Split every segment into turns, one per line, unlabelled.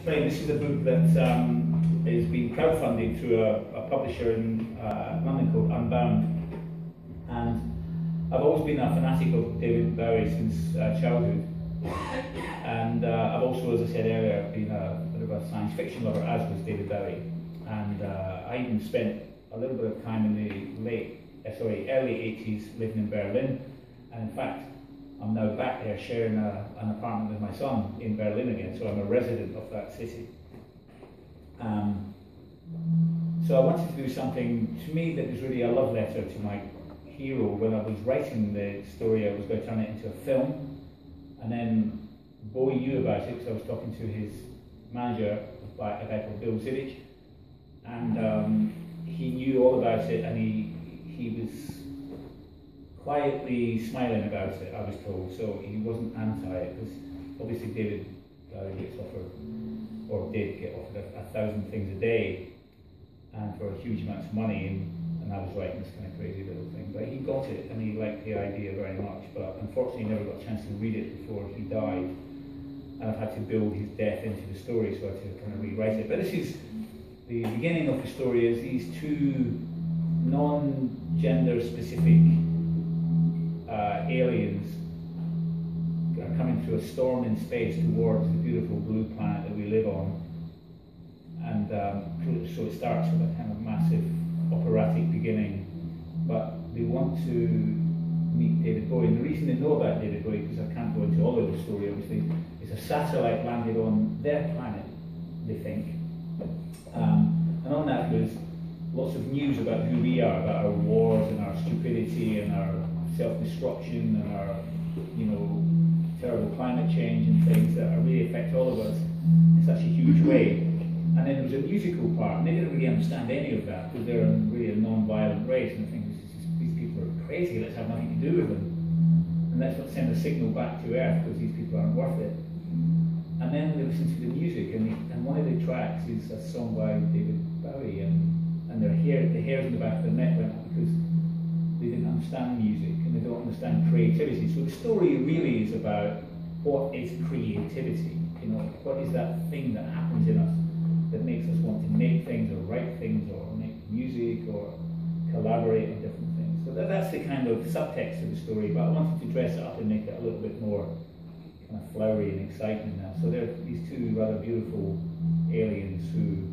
Right, this is a book that is being crowdfunded through a publisher in London called Unbound. And I've always been a fanatic of David Bowie since childhood. And I've also, as I said earlier, been a bit of a science fiction lover, as was David Bowie. And I even spent a little bit of time in the early 80s living in Berlin. And in fact, I'm now back there sharing an apartment with my son in Berlin again, so I'm a resident of that city. So I wanted to do something, to me, that was really a love letter to my hero. When I was writing the story, I was going to turn it into a film, and then Bowie knew about it because I was talking to his manager, a guy called Bill Zivich, and he knew all about it, and he was quietly smiling about it, I was told, so he wasn't anti it, because obviously David gets offered, or did get offered, 1,000 things a day, and for huge amounts of money, and I was writing this kind of crazy little thing, but he got it, and he liked the idea very much, but unfortunately he never got a chance to read it before he died, and I've had to build his death into the story, so I had to kind of rewrite it. But this is, the beginning of the story is these two non-gender specific aliens are coming through a storm in space towards the beautiful blue planet that we live on, and so it starts with a kind of massive operatic beginning, but they want to meet David Bowie. And the reason they know about David Bowie, because I can't go into all of the story obviously, is a satellite landed on their planet, they think, and on that was lots of news about who we are, about our wars and our stupidity and our self-destruction and our, terrible climate change and things that really affect all of us in such a huge way. And then there was a musical part, and they didn't really understand any of that because they're really a non-violent race, and I think these people are crazy, let's have nothing to do with them. And let's not send a signal back to Earth because these people aren't worth it. And then they listen to the music, and one of the tracks is a song by David Bowie, and the hairs in the back of their neck went up because they didn't understand music and they don't understand creativity. So the story really is about what is creativity, what is that thing that happens in us that makes us want to make things or write things or make music or collaborate on different things. So that's the kind of subtext of the story, but I wanted to dress it up and make it a little bit more kind of flowery and exciting now. So there are these two rather beautiful aliens who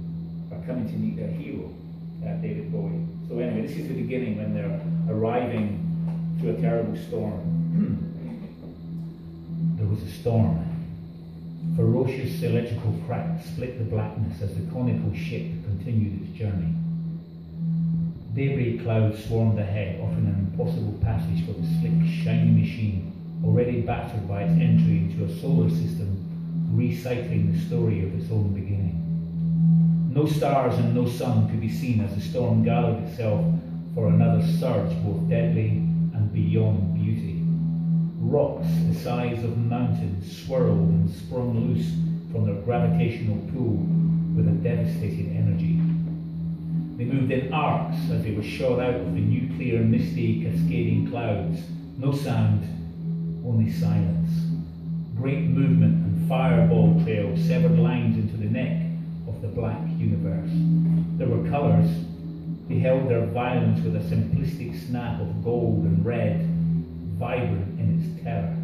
are coming to meet their hero, David Bowie. So anyway, this is the beginning when they're arriving through a terrible storm. There was a storm. Ferocious electrical cracks split the blackness as the conical ship continued its journey. Daybreak clouds swarmed ahead, offering an impossible passage for the slick, shiny machine, already battered by its entry into a solar system, recycling the story of its own beginning. No stars and no sun could be seen as the storm gathered itself for another surge, both deadly and beyond beauty. Rocks the size of mountains swirled and sprung loose from their gravitational pull with a devastating energy. They moved in arcs as they were shot out of the nuclear, misty, cascading clouds. No sound, only silence. Great movement and fireball trails severed lines into the neck of the black universe. There were colours. They held their violence with a simplistic snap of gold and red, vibrant in its terror.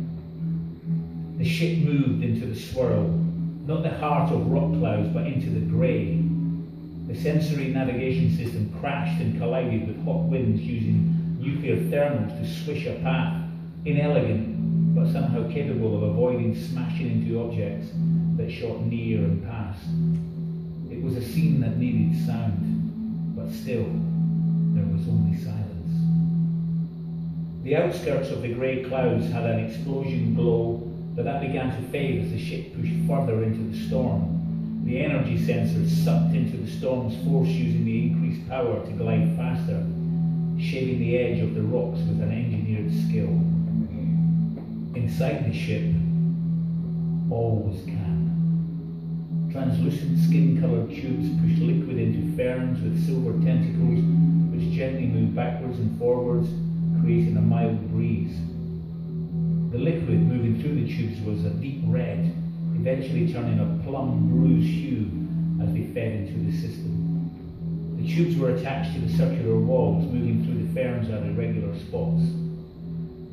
The ship moved into the swirl, not the heart of rock clouds, but into the grey. The sensory navigation system crashed and collided with hot winds using nuclear thermals to swish a path, inelegant, but somehow capable of avoiding smashing into objects that shot near and past. It was a scene that needed sound, but still, there was only silence. The outskirts of the grey clouds had an explosion glow, but that began to fade as the ship pushed further into the storm. The energy sensors sucked into the storm's force using the increased power to glide faster, shaving the edge of the rocks with an engineered skill. Inside the ship, all was calm. Translucent skin-coloured tubes pushed liquid into ferns with silver tentacles which gently moved backwards and forwards, creating a mild breeze. The liquid moving through the tubes was a deep red, eventually turning a plum bruised bluish hue as they fed into the system. The tubes were attached to the circular walls, moving through the ferns at irregular spots.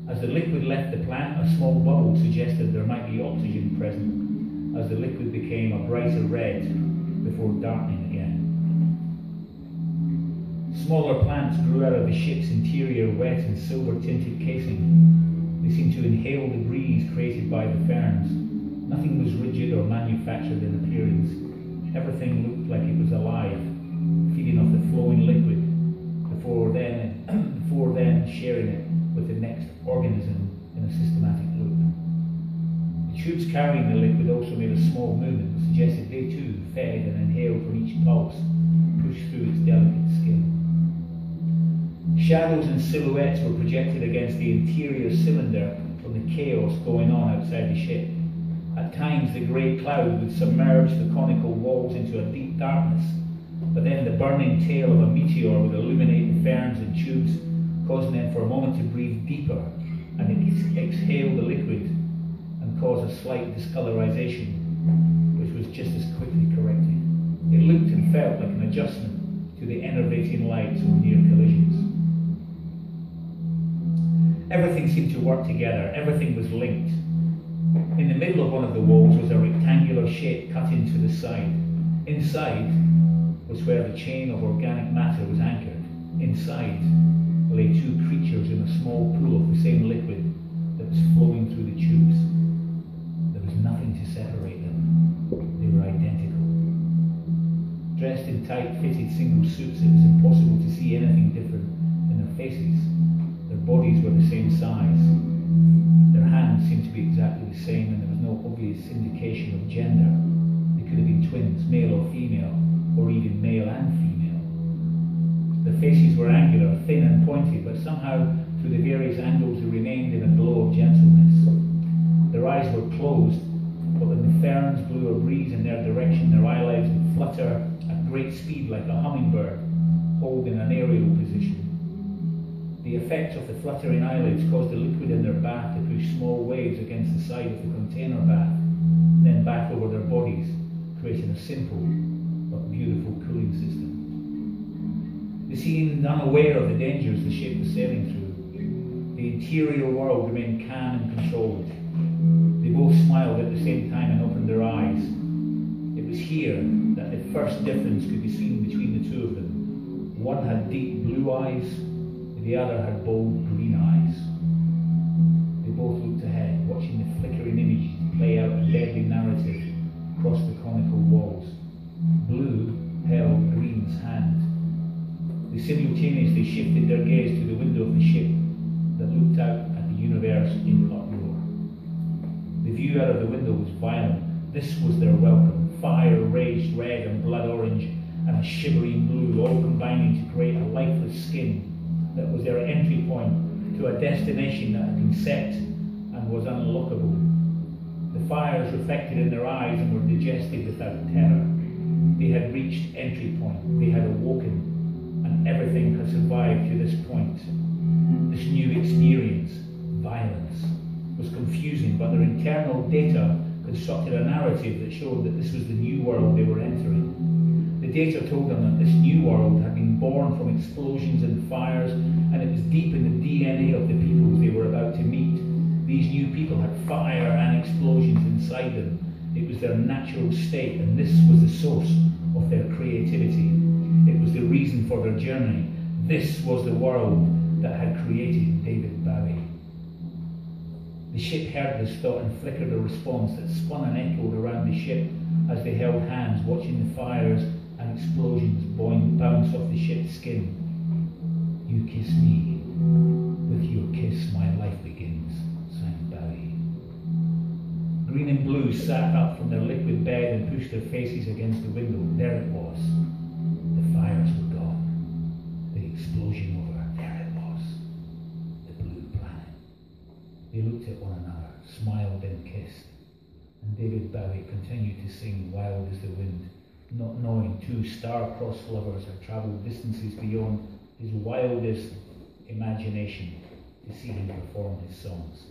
As the liquid left the plant, a small bubble suggested there might be oxygen present, as the liquid became a brighter red before darkening again. Smaller plants grew out of the ship's interior, wet and silver-tinted casing. They seemed to inhale the breeze created by the ferns. Nothing was rigid or manufactured in appearance. Everything looked like it was alive, feeding off the flowing liquid, before then sharing it with the next organism in a systematic loop. The tubes carrying the liquid also made a small movement that suggested they too fed and inhaled from each pulse, pushed through its delicate skin. Shadows and silhouettes were projected against the interior cylinder from the chaos going on outside the ship. At times the grey cloud would submerge the conical walls into a deep darkness, but then the burning tail of a meteor would illuminate the ferns and tubes, causing them for a moment to breathe deeper and exhale the liquid and cause a slight discolorization, which was just as quickly corrected. It looked and felt like an adjustment to the enervating lights on near collisions. Everything seemed to work together, everything was linked. In the middle of one of the walls was a rectangular shape cut into the side. Inside was where the chain of organic matter was anchored. Inside lay two creatures in a small pool of the same liquid that was flowing through the tubes. There was nothing to separate them. They were identical. Dressed in tight-fitted single suits, it was impossible to see anything different in their faces. Their bodies were the same size. Their hands seemed to be exactly the same, and there was no obvious indication of gender. They could have been twins, male or female, or even male and female. Their faces were angular, thin and pointed, but somehow, through the various angles, they remained in a glow of gentleness. Their eyes were closed, but when the ferns blew a breeze in their direction, their eyelids would flutter at great speed like a hummingbird, holding an aerial position. The effect of the fluttering eyelids caused the liquid in their bath to push small waves against the side of the container bath, then back over their bodies, creating a simple but beautiful cooling system. They seemed unaware of the dangers the ship was sailing through. The interior world remained calm and controlled. They both smiled at the same time and opened their eyes. It was here that the first difference could be seen between the two of them. One had deep blue eyes, the other had bold green eyes. They both looked ahead, watching the flickering images play out a deadly narrative across the conical walls. Blue held Green's hand. They simultaneously shifted their gaze to the window of the ship that looked out at the universe in uproar. The view out of the window was violent. This was their welcome. Fire raged red and blood orange and a shivering blue, all combining to create a lifeless skin that was their entry point to a destination that had been set and was unlockable. The fires reflected in their eyes and were digested without terror. They had reached entry point. They had awoken, and everything had survived to this point. This new experience, violence, was confusing, but their internal data constructed a narrative that showed that this was the new world they were entering. The data told them that this new world had been born from explosions and fires, and it was deep in the DNA of the peoples they were about to meet. These new people had fire and explosions inside them. It was their natural state, and this was the source of their creativity. It was the reason for their journey. This was the world that had created David Bowie. The ship heard this thought and flickered a response that spun and echoed around the ship as they held hands, watching the fires and explosions bounce off the ship's skin. You kiss me. With your kiss, my life begins, sang Bowie. Green and blue sat up from their liquid bed and pushed their faces against the window. There it was. The fires were gone. The explosion over. There it was. The blue planet. They looked at one another, smiled and kissed. And David Bowie continued to sing Wild as the Wind, not knowing two star-crossed lovers had travelled distances beyond his wildest imagination to see him perform his songs.